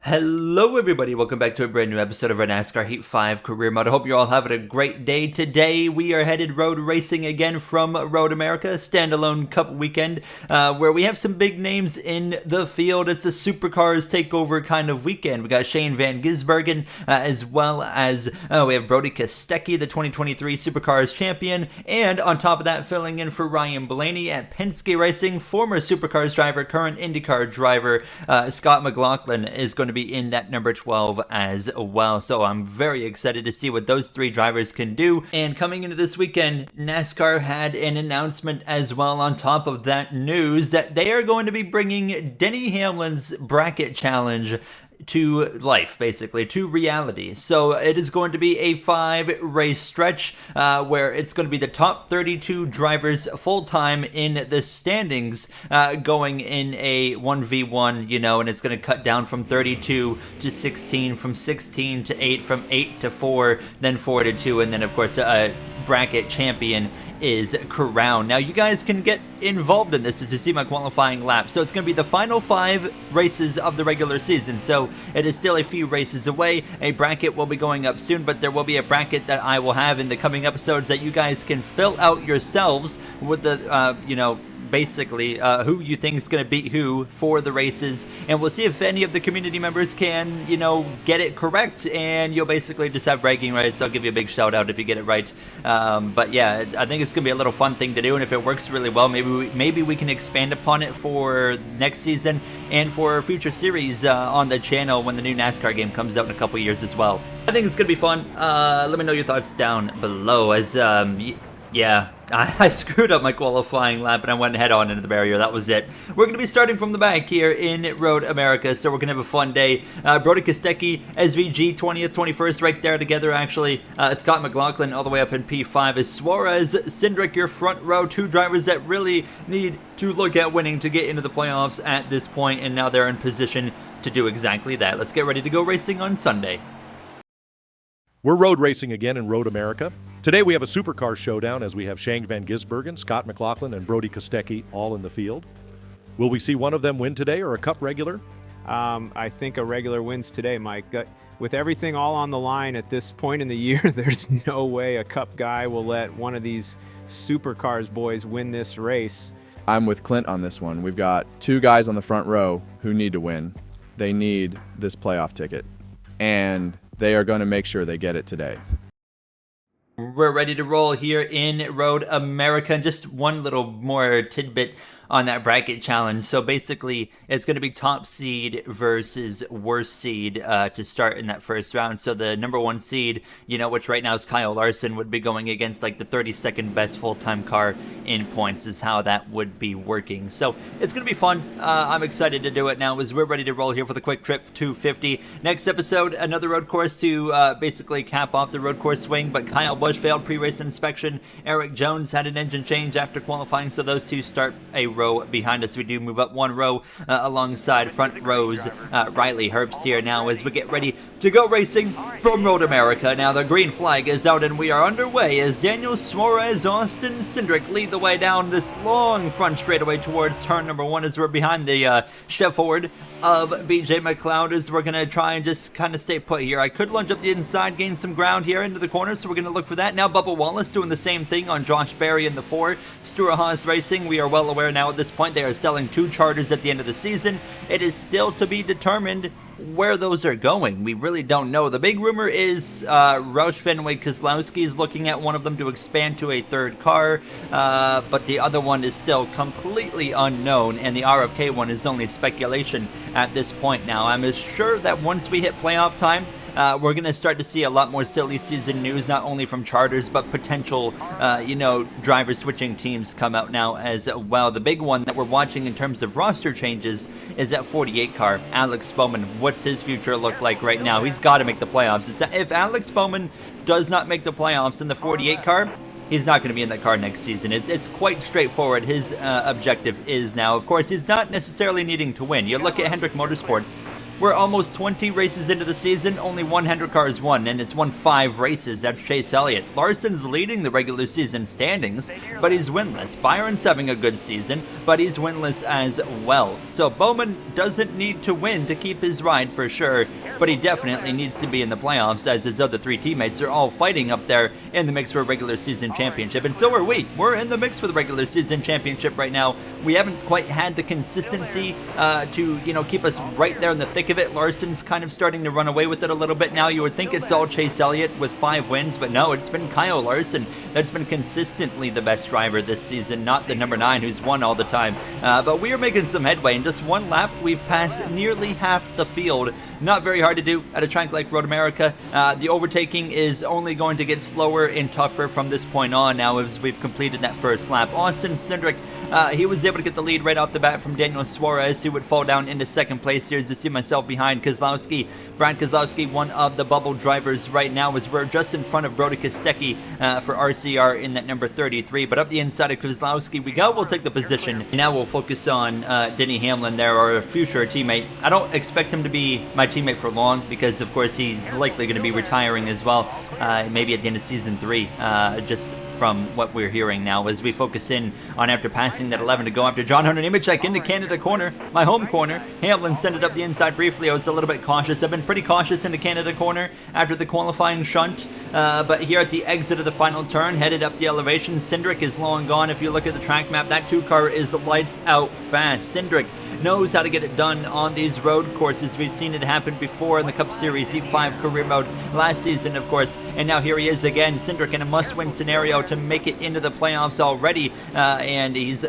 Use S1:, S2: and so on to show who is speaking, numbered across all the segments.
S1: Hello everybody, welcome back to a brand new episode of our NASCAR Heat 5 Career Mode. I hope you're all having a great day. Today we are headed road racing again from Road America, standalone cup weekend, where we have some big names in the field. It's a Supercars takeover kind of weekend. We got Shane Van Gisbergen, as well as we have Brody Kostecki, the 2023 Supercars champion, and on top of that, filling in for Ryan Blaney at Penske Racing, former Supercars driver, current IndyCar driver, Scott McLaughlin is going to be in that number 12 as well. So I'm very excited to see what those three drivers can do. And coming into this weekend, NASCAR had an announcement as well on top of that news that they are going to be bringing Denny Hamlin's bracket challenge to life, basically, to reality. So it is going to be a 5-race stretch where it's going to be the top 32 drivers full-time in the standings going in a 1v1, and it's going to cut down from 32 to 16, from 16 to 8, from 8 to 4, then 4 to 2, and then, of course, a bracket champion is crowned. Now, you guys can get involved in this as you see my qualifying lap. So it's going to be the final 5 races of the regular season. So it is still a few races away. A bracket will be going up soon, but there will be a bracket that I will have in the coming episodes that you guys can fill out yourselves with the, basically who you think is going to beat who for the races, and we'll see if any of the community members can get it correct, and you'll basically just have bragging rights. I'll give you a big shout out if you get it right. But yeah, I think it's gonna be a little fun thing to do, and if it works really well, maybe we can expand upon it for next season and for future series on the channel when the new NASCAR game comes out in a couple years as well. I think it's gonna be fun. Let me know your thoughts down below. As yeah, I screwed up my qualifying lap and I went head on into the barrier. That was it. We're going to be starting from the back here in Road America, so we're going to have a fun day. Brody Kostecki, SVG, 20th, 21st, right there together, actually. Scott McLaughlin all the way up in P5 is Suarez, Cindric, your front row. 2 drivers that really need to look at winning to get into the playoffs at this point, and now they're in position to do exactly that. Let's get ready to go racing on Sunday.
S2: We're road racing again in Road America. Today we have a supercar showdown as we have Shane Van Gisbergen, Scott McLaughlin, and Brody Kostecki all in the field. Will we see one of them win today or a cup regular?
S3: I think a regular wins today, Mike. With everything all on the line at this point in the year, there's no way a cup guy will let one of these supercars boys win this race.
S4: I'm with Clint on this one. We've got 2 guys on the front row who need to win. They need this playoff ticket, and they are going to make sure they get it today.
S1: We're ready to roll here in Road America. And just one little more tidbit on that bracket challenge. So basically, it's going to be top seed versus worst seed to start in that first round. So the number 1 seed, which right now is Kyle Larson, would be going against like the 32nd best full-time car in points is how that would be working. So it's going to be fun. I'm excited to do it now as we're ready to roll here for the quick trip to 50. Next episode, another road course to basically cap off the road course swing, but Kyle Busch failed pre-race inspection. Eric Jones had an engine change after qualifying, so those 2 start a row behind us. We do move up 1 row alongside front rows Riley Herbst here now as we get ready to go racing from Road America. Now the green flag is out and we are underway as Daniel Suarez, Austin Cindric lead the way down this long front straightaway towards turn number 1 as we're behind the Chef Ford of BJ McLeod as we're going to try and just kind of stay put here. I could lunge up the inside, gain some ground here into the corner, so we're going to look for that. Now Bubba Wallace doing the same thing on Josh Berry in the 4. Stuart Haas Racing, we are well aware now at this point they are selling 2 charters at the end of the season. It is still to be determined where those are going. We really don't know. The big rumor is Roush Fenway Kozlowski is looking at one of them to expand to a 3rd car, but the other one is still completely unknown, and the RFK one is only speculation at this point now. I'm sure that once we hit playoff time, we're going to start to see a lot more silly season news, not only from charters, but potential, driver switching teams come out now as well. The big one that we're watching in terms of roster changes is that 48 car, Alex Bowman. What's his future look like right now? He's got to make the playoffs. If Alex Bowman does not make the playoffs in the 48 car, he's not going to be in that car next season. It's quite straightforward. His objective is now, of course, he's not necessarily needing to win. You look at Hendrick Motorsports, We're almost 20 races into the season, only 100 cars won, and it's won 5 races. That's Chase Elliott. Larson's leading the regular season standings, but he's winless. Byron's having a good season, but he's winless as well. So Bowman doesn't need to win to keep his ride for sure, but he definitely needs to be in the playoffs, as his other 3 teammates are all fighting up there in the mix for a regular season championship, and so are we. We're in the mix for the regular season championship right now. We haven't quite had the consistency to, keep us right there in the thick of it. Larson's kind of starting to run away with it a little bit now. You would think it's all Chase Elliott with 5 wins, but no, it's been Kyle Larson that's been consistently the best driver this season, not the number 9 who's won all the time. But we are making some headway. In just one lap, we've passed nearly half the field. Not very hard to do at a track like Road America. The overtaking is only going to get slower and tougher from this point on now as we've completed that first lap. Austin Cindric, he was able to get the lead right off the bat from Daniel Suarez, who would fall down into second place here as you see myself behind Kozlowski. Brad Kozlowski, one of the bubble drivers right now, as we're just in front of Brody Kostecki for RCR in that number 33. But up the inside of Kozlowski we go. We'll take the position. Now we'll focus on Denny Hamlin there, our future teammate. I don't expect him to be my teammate for long because, of course, he's likely going to be retiring as well, maybe at the end of season 3, just from what we're hearing now as we focus in on after passing that 11 to go after John Hunter Nemechek into Canada corner, my home corner. Hamlin sent it up the inside briefly. I was a little bit cautious. I've been pretty cautious into Canada corner after the qualifying shunt, but here at the exit of the final turn, headed up the elevation, Cindric is long gone. If you look at the track map, that 2 car is lights out fast. Cindric knows how to get it done on these road courses. We've seen it happen before in the Cup Series Heat 5 career mode last season, of course, and now here he is again. Cindric in a must-win scenario to make it into the playoffs already, and he's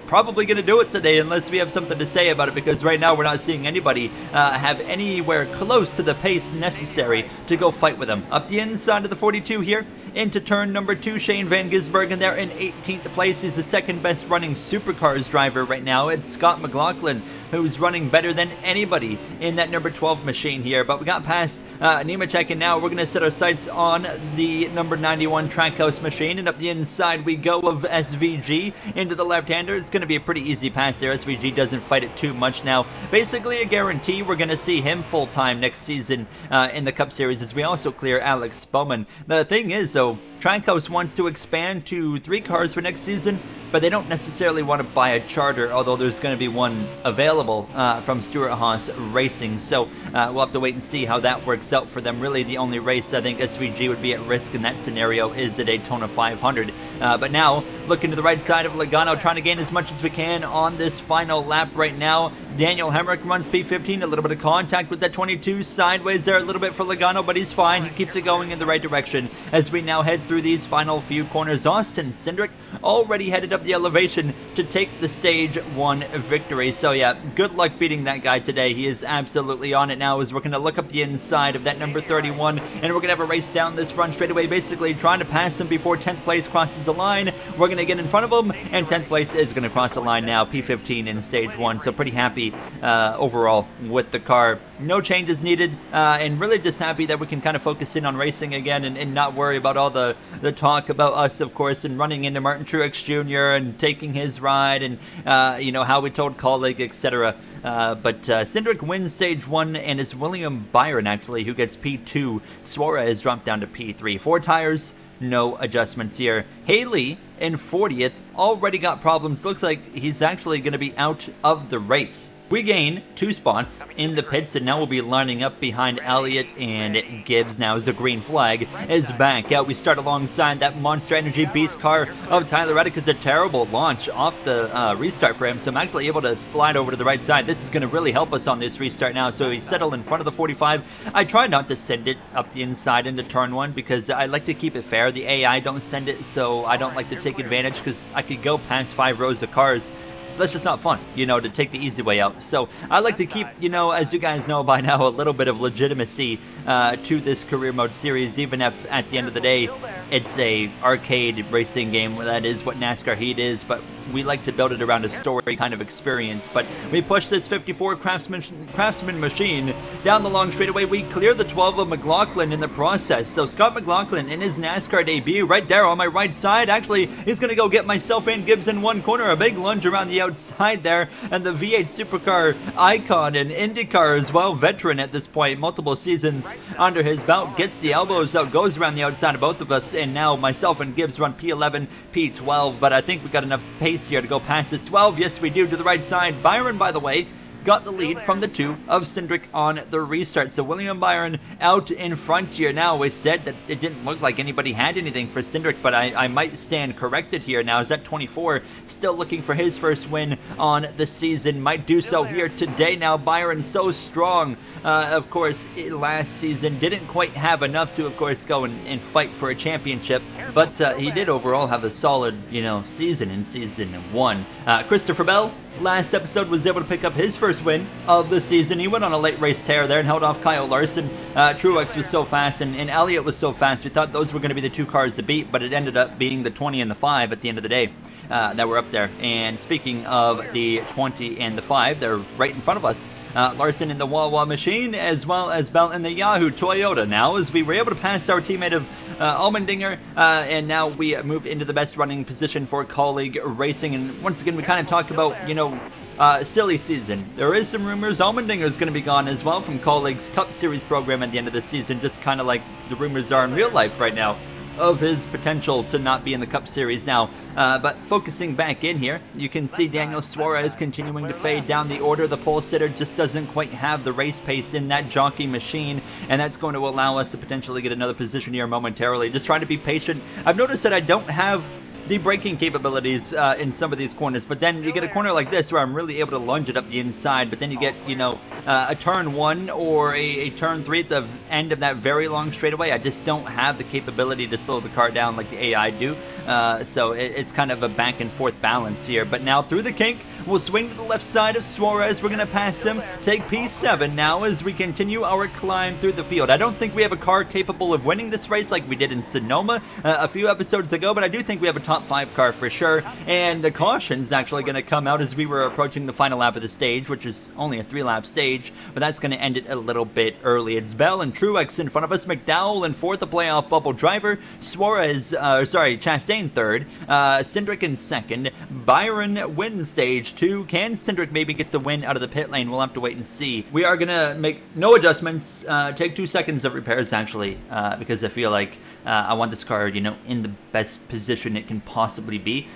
S1: probably going to do it today unless we have something to say about it, because right now we're not seeing anybody have anywhere close to the pace necessary to go fight with him. Up the inside of the 42 here, into turn number 2, Shane Van Gisbergen there in 18th place. He's the second best running Supercars driver right now. It's Scott McLaughlin who's running better than anybody in that number 12 machine here. But we got past Nemechek, and now we're going to set our sights on the number 91 Trackhouse machine, and up the inside we go of SVG into the left-hander. It's going to be a pretty easy pass there. SVG doesn't fight it too much now. Basically a guarantee we're going to see him full-time next season in the Cup Series as we also clear Alex Bowman. The thing is, though, Trackhouse wants to expand to 3 cars for next season, but they don't necessarily want to buy a charter, although there's going to be one available from Stuart Haas Racing. So we'll have to wait and see how that works out for them. Really, the only race I think SVG would be at risk in that scenario is the Daytona 500. But now, looking to the right side of Logano, trying to gain as much as we can on this final lap right now. Daniel Hemrick runs P15, a little bit of contact with that 22, sideways there a little bit for Logano, but he's fine. He keeps it going in the right direction as we now head through these final few corners. Austin Cindric already headed up the elevation to take the stage 1 victory. So yeah, good luck beating that guy today. He is absolutely on it now as we're going to look up the inside of that number 31, and we're going to have a race down this front straightaway, basically trying to pass him before 10th place crosses the line. We're going to get in front of him, and 10th place is going to cross the line now, P15 in stage 1. So pretty happy overall with the car. No changes needed, and really just happy that we can kind of focus in on racing again and not worry about all the talk about us, of course, and running into Martin Truex Jr. and taking his ride and, how we told colleague, etc. But Cindric wins stage 1, and it's William Byron, actually, who gets P2. Suarez dropped down to P3. 4 tires, no adjustments here. Haley in 40th already got problems. Looks like he's actually going to be out of the race. We gain 2 spots in the pits, and now we'll be lining up behind Elliott and Gibbs now as the green flag is back out. We start alongside that Monster Energy Beast car of Tyler Reddick. It's a terrible launch off the restart for him, so I'm actually able to slide over to the right side. This is going to really help us on this restart now, so we settle in front of the 45. I try not to send it up the inside into turn 1 because I like to keep it fair. The AI don't send it, so I don't like to take advantage because I could go past 5 rows of cars. That's just not fun, to take the easy way out. So I like to keep, as you guys know by now, a little bit of legitimacy to this career mode series, even if at the end of the day it's a arcade racing game. That is what NASCAR Heat is, but we like to build it around a story kind of experience. But we push this 54 Craftsman machine down the long straightaway. We clear the 12 of McLaughlin in the process. So Scott McLaughlin in his NASCAR debut right there on my right side. Actually, he's going to go get myself and Gibbs in one corner. A big lunge around the outside there. And the V8 supercar icon and IndyCar as well, veteran at this point, multiple seasons under his belt, gets the elbows out, goes around the outside of both of us, and now myself and Gibbs run P11, P12, but I think we got enough pace here to go past this 12. Yes, we do, to the right side. Byron, by the way, got the lead from the 2 of Cindric on the restart. So William Byron out in front here now. We said that it didn't look like anybody had anything for Cindric, but I might stand corrected here now. Is at 24, still looking for his first win on the season. Might do so here today now. Byron so strong. Of course, last season didn't quite have enough to, of course, go and fight for a championship, but he did overall have a solid, season in season 1. Christopher Bell, last episode, was able to pick up his first win of the season. He went on a late race tear there and held off Kyle Larson. Truex was so fast and Elliott was so fast. We thought those were going to be the 2 cars to beat, but it ended up being the 20 and the 5 at the end of the day that were up there. And speaking of the 20 and the 5, they're right in front of us. Larson in the Wawa machine, as well as Bell in the Yahoo Toyota now, as we were able to pass our teammate of Allmendinger, and now we move into the best running position for colleague racing. And once again, we kind of talked about, silly season. There is some rumors Allmendinger is going to be gone as well from colleagues Cup Series program at the end of the season, just kind of like the rumors are in real life right now of his potential to not be in the Cup Series now. But focusing back in here, you can see Daniel Suarez continuing to fade down the order. The pole sitter just doesn't quite have the race pace in that jockey machine, and that's going to allow us to potentially get another position here momentarily. Just trying to be patient. I've noticed that I don't have the braking capabilities in some of these corners, but then you get a corner like this where I'm really able to lunge it up the inside, but then you get, a turn 1 or a turn 3 at the end of that very long straightaway. I just don't have the capability to slow the car down like the AI do, so it's kind of a back and forth balance here. But now through the kink, we'll swing to the left side of Suarez. We're going to pass him, take P7 now as we continue our climb through the field. I don't think we have a car capable of winning this race like we did in Sonoma a few episodes ago, but I do think we have a top 5 car for sure. And the caution's actually going to come out as we were approaching the final lap of the stage, which is only a 3-lap stage, but that's going to end it a little bit early. It's Bell and Truex in front of us, McDowell in 4th, the playoff bubble driver, Chastain 3rd, Cindric in 2nd, Byron wins stage 2. Can Cindric maybe get the win out of the pit lane? We'll have to wait and see. We are going to make no adjustments, take 2 seconds of repairs actually, because I feel like I want this car, in the best position it can possibly be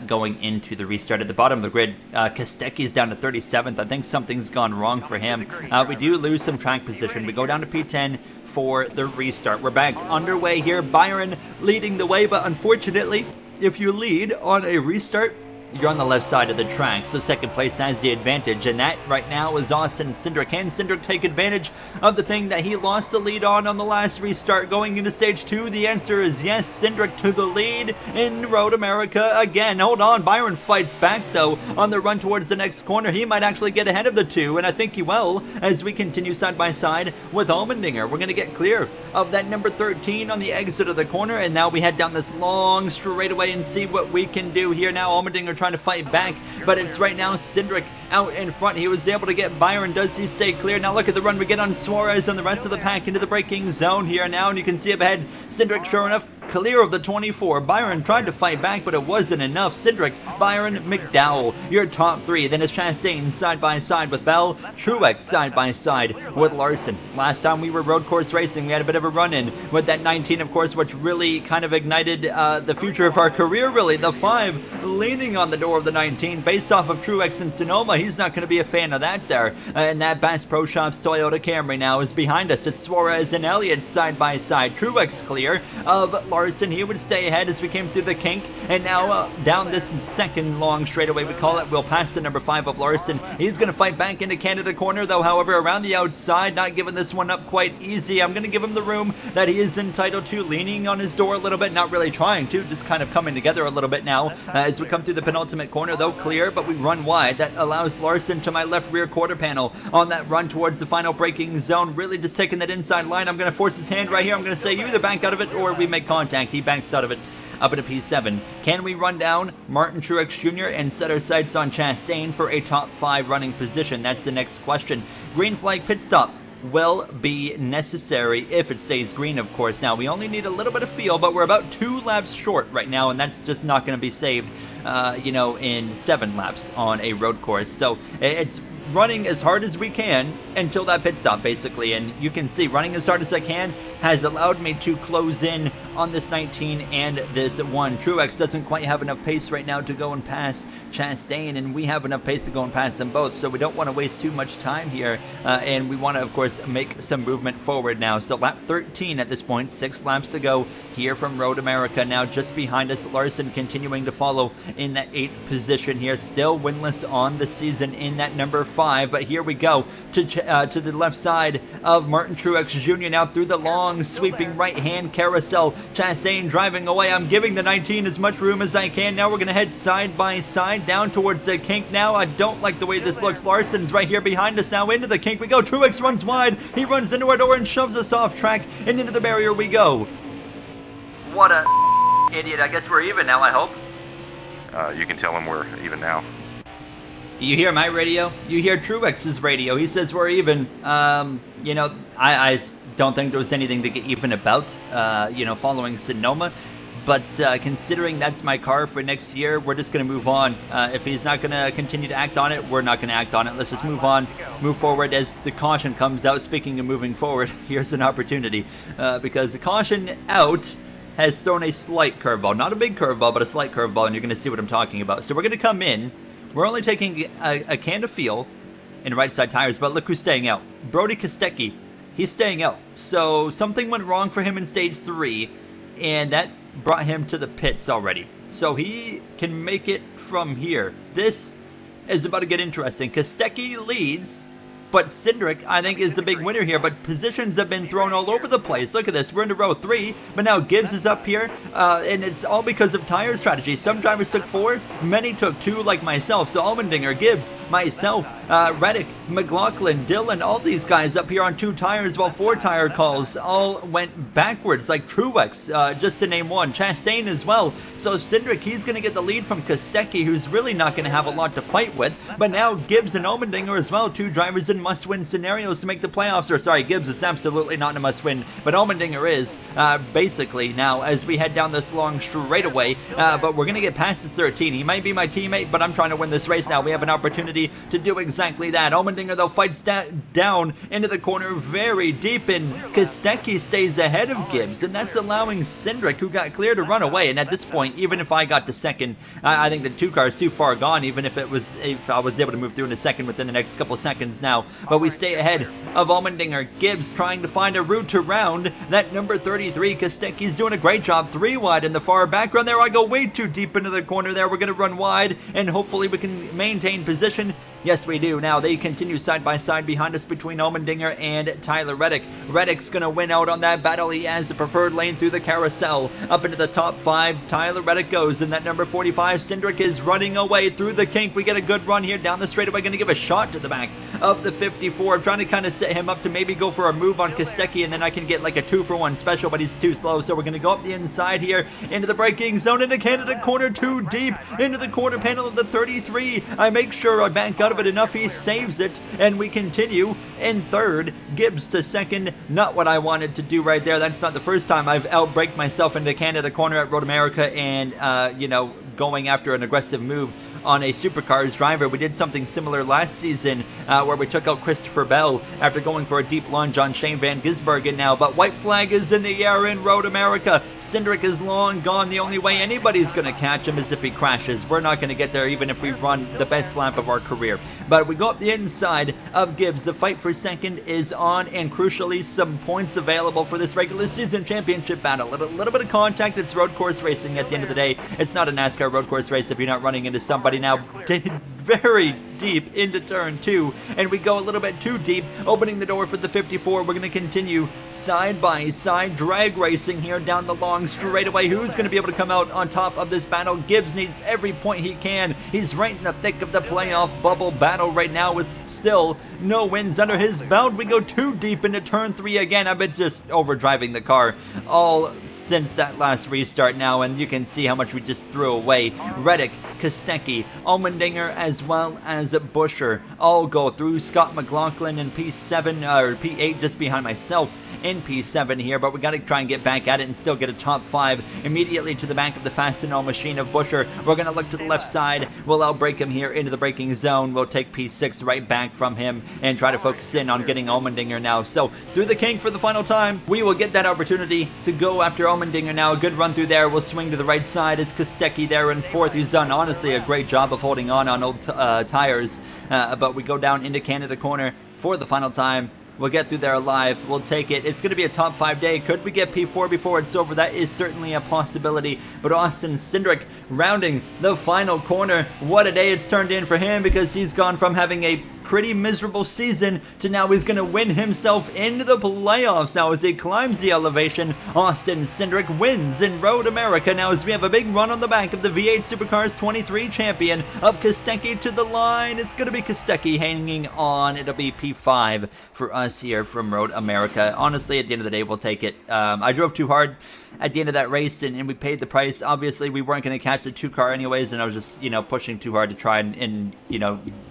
S1: going into the restart. At the bottom of the grid, Kostecki's down to 37th. I think something's gone wrong for him. We do lose some track position. We go down to P10 for the restart. We're back underway here. Byron leading the way, but unfortunately, if you lead on a restart, you're on the left side of the track, so second place has the advantage, and that right now is Austin Cindric. Can Cindric take advantage of the thing that he lost the lead on the last restart going into stage 2? The answer is yes. Cindric to the lead in Road America again. Hold on, Byron fights back though on the run towards the next corner. He might actually get ahead of the 2, and I think he will as we continue side by side with Allmendinger. We're going to get clear of that number 13 on the exit of the corner, and now we head down this long straightaway and see what we can do here. Now Allmendinger trying to fight back, but it's right now Cindric out in front. He was able to get Byron. Does he stay clear? Now look at the run we get on Suarez and the rest of the pack into the braking zone here now, and you can see up ahead Cindric sure enough clear of the 24. Byron tried to fight back, but it wasn't enough. Cindric, Byron, McDowell, your top 3. Then it's Chastain side by side with Bell, Truex side by side with Larson. Last time we were road course racing, we had a bit of a run-in with that 19, of course, which really kind of ignited the future of our career, really. The 5 leaning on the door of the 19 based off of Truex and Sonoma. He's not going to be a fan of that there. And that Bass Pro Shops Toyota Camry now is behind us. It's Suarez and Elliott side by side. Truex clear of Larson. He would stay ahead as we came through the kink, and now down this second long straightaway we call it. We'll pass the number 5 of Larson. He's going to fight back into Canada corner though, however, around the outside, not giving this one up quite easy. I'm going to give him the room that he is entitled to, leaning on his door a little bit, not really trying to, just kind of coming together a little bit now as we come through the penultimate corner though, clear, but we run wide. That allows Larson to my left rear quarter panel on that run towards the final braking zone, really just taking that inside line. I'm going to force his hand right here. I'm going to say you either bank out of it or we make contact. He banks out of it. up into P7. Can we run down Martin Truex Jr. and set our sights on Chastain for a top 5 running position? That's the next question. Green flag pit stop will be necessary if it stays green, of course. Now, we only need a little bit of feel, but we're about 2 laps short right now, and that's just not going to be saved, in 7 laps on a road course. So it's running as hard as we can until that pit stop, basically. And you can see running as hard as I can has allowed me to close in on this 19 and this 1. Truex doesn't quite have enough pace right now to go and pass Chastain, and we have enough pace to go and pass them both, so we don't want to waste too much time here, and we want to, of course, make some movement forward now. So lap 13 at this point, 6 laps to go here from Road America. Now just behind us, Larson continuing to follow in that 8th position here, still winless on the season in that number 5, but here we go to the left side of Martin Truex Jr. now through the long sweeping right hand carousel. Chastain driving away. I'm giving the 19 as much room as I can. Now we're going to head side by side down towards the kink now. I don't like the way this looks. Larson's right here behind us now. Into the kink we go. Truex runs wide. He runs into our door and shoves us off track, and into the barrier we go. What a idiot. I guess we're even now, I hope.
S5: You can tell him we're even now.
S1: You hear my radio? You hear Truex's radio. He says we're even. I don't think there was anything to get even about, following Sonoma. But considering that's my car for next year, we're just going to move on. If he's not going to continue to act on it, we're not going to act on it. Let's just move on, move forward as the caution comes out. Speaking of moving forward, here's an opportunity. Because the caution out has thrown a slight curveball. Not a big curveball, but a slight curveball, and you're going to see what I'm talking about. So we're going to come in. We're only taking a can of fuel in right side tires, but look who's staying out. Brody Kostecki, he's staying out. So something went wrong for him in stage 3, and that brought him to the pits already. So he can make it from here. This is about to get interesting. Kostecki leads, but Cindric, I think, is the big winner here. But positions have been thrown all over the place. Look at this. We're into row 3, but now Gibbs is up here, and it's all because of tire strategy. Some drivers took 4, many took 2, like myself. So Allmendinger, Gibbs, myself, Reddick, McLaughlin, Dillon, all these guys up here on 2 tires, while 4 tire calls all went backwards, like Truex, just to name one. Chastain as well. So Cindric, he's going to get the lead from Kostecki, who's really not going to have a lot to fight with. But now Gibbs and Allmendinger as well, 2 drivers in must-win scenarios to make the playoffs. Or sorry, Gibbs is absolutely not in a must-win, but Allmendinger is, basically, now as we head down this long straightaway. But we're going to get past the 13. He might be my teammate, but I'm trying to win this race now. We have an opportunity to do exactly that. Allmendinger, though, fights down into the corner very deep, and Kostecki stays ahead of Gibbs, and that's allowing Cindric, who got clear, to run away. And at this point, even if I got to second, I think the 2 cars too far gone, even if I was able to move through into second within the next couple seconds now. But we stay ahead of Allmendinger. Gibbs trying to find a route around that number 33. Kostecki's doing a great job. 3 wide in the far background there. I go way too deep into the corner there. We're going to run wide, and hopefully we can maintain position. Yes, we do. Now they continue side by side behind us between Allmendinger and Tyler Reddick. Reddick's going to win out on that battle. He has the preferred lane through the carousel. Up into the top 5, Tyler Reddick goes. And that number 45, Cindric, is running away through the kink. We get a good run here down the straightaway. Going to give a shot to the back of the 54. I'm trying to kind of set him up to maybe go for a move on Kostecki, and then I can get like a 2-for-1 special, but he's too slow. So we're going to go up the inside here into the braking zone, into Canada corner, too deep into the quarter panel of the 33. I make sure I bank out of it enough. He saves it, and we continue in third. Gibbs to second. Not what I wanted to do right there. That's not the first time I've outbraked myself into Canada corner at Road America and, going after an aggressive move on a Supercars driver. We did something similar last season where we took out Christopher Bell after going for a deep lunge on Shane Van Gisbergen now. But white flag is in the air in Road America. Cindric is long gone. The only way anybody's going to catch him is if he crashes. We're not going to get there even if we run the best lap of our career. But we go up the inside of Gibbs. The fight for second is on, and crucially, some points available for this regular season championship battle. A little bit of contact. It's road course racing at the end of the day. It's not a NASCAR road course race if you're not running into somebody. Now, very deep into turn 2, and we go a little bit too deep, opening the door for the 54. We're going to continue side by side drag racing here down the long straightaway. Who's going to be able to come out on top of this battle? Gibbs needs every point he can. He's right in the thick of the playoff bubble battle right now with still no wins under his belt. We go too deep into turn 3 again. I've been just overdriving the car all since that last restart now, and you can see how much we just threw away. Reddick, Kostecki, Allmendinger, as well as Buscher all go through. Scott McLaughlin in P7 or P8 just behind myself in P7 here, but we got to try and get back at it and still get a top 5 immediately to the back of the fast and all machine of Buscher. We're going to look to the left side. We'll outbrake him here into the braking zone. We'll take P6 right back from him and try to focus in on getting Allmendinger now. So through the kink for the final time, we will get that opportunity to go after Allmendinger now. A good run through there. We'll swing to the right side. It's Kostecki there in 4th. He's done honestly a great job of holding on old tires, but we go down into Canada corner for the final time. We'll get through there alive. We'll take it. It's going to be a top 5 day. Could we get P4 before it's over? That is certainly a possibility. But Austin Cindric rounding the final corner. What a day it's turned in for him, because he's gone from having a pretty miserable season to now he's going to win himself into the playoffs. Now as he climbs the elevation, Austin Cindric wins in Road America. Now as we have a big run on the back of the V8 Supercars 23 champion of Kostecki to the line. It's going to be Kostecki hanging on. It'll be P5 for us here from Road America. Honestly, at the end of the day, we'll take it. I drove too hard at the end of that race, and we paid the price. Obviously, we weren't going to catch the 2 car anyways, and I was just, pushing too hard to try and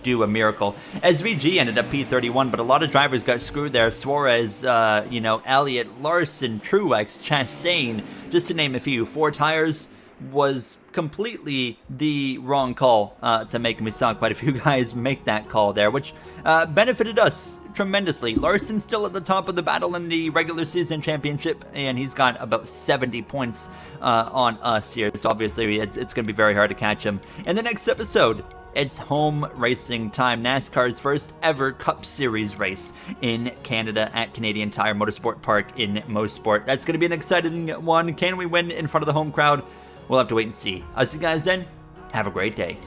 S1: do a miracle. SVG ended up P31, but a lot of drivers got screwed there. Suarez, Elliott, Larson, Truex, Chastain, just to name a few. 4 tires was completely the wrong call to make, and we saw quite a few guys make that call there, which benefited us tremendously. Larson's still at the top of the battle in the regular season championship, and he's got about 70 points on us here, so obviously it's going to be very hard to catch him. In the next episode, it's home racing time. NASCAR's first ever Cup Series race in Canada at Canadian Tire Motorsport Park in Mosport. That's going to be an exciting one. Can we win in front of the home crowd? We'll have to wait and see. I'll see you guys then. Have a great day.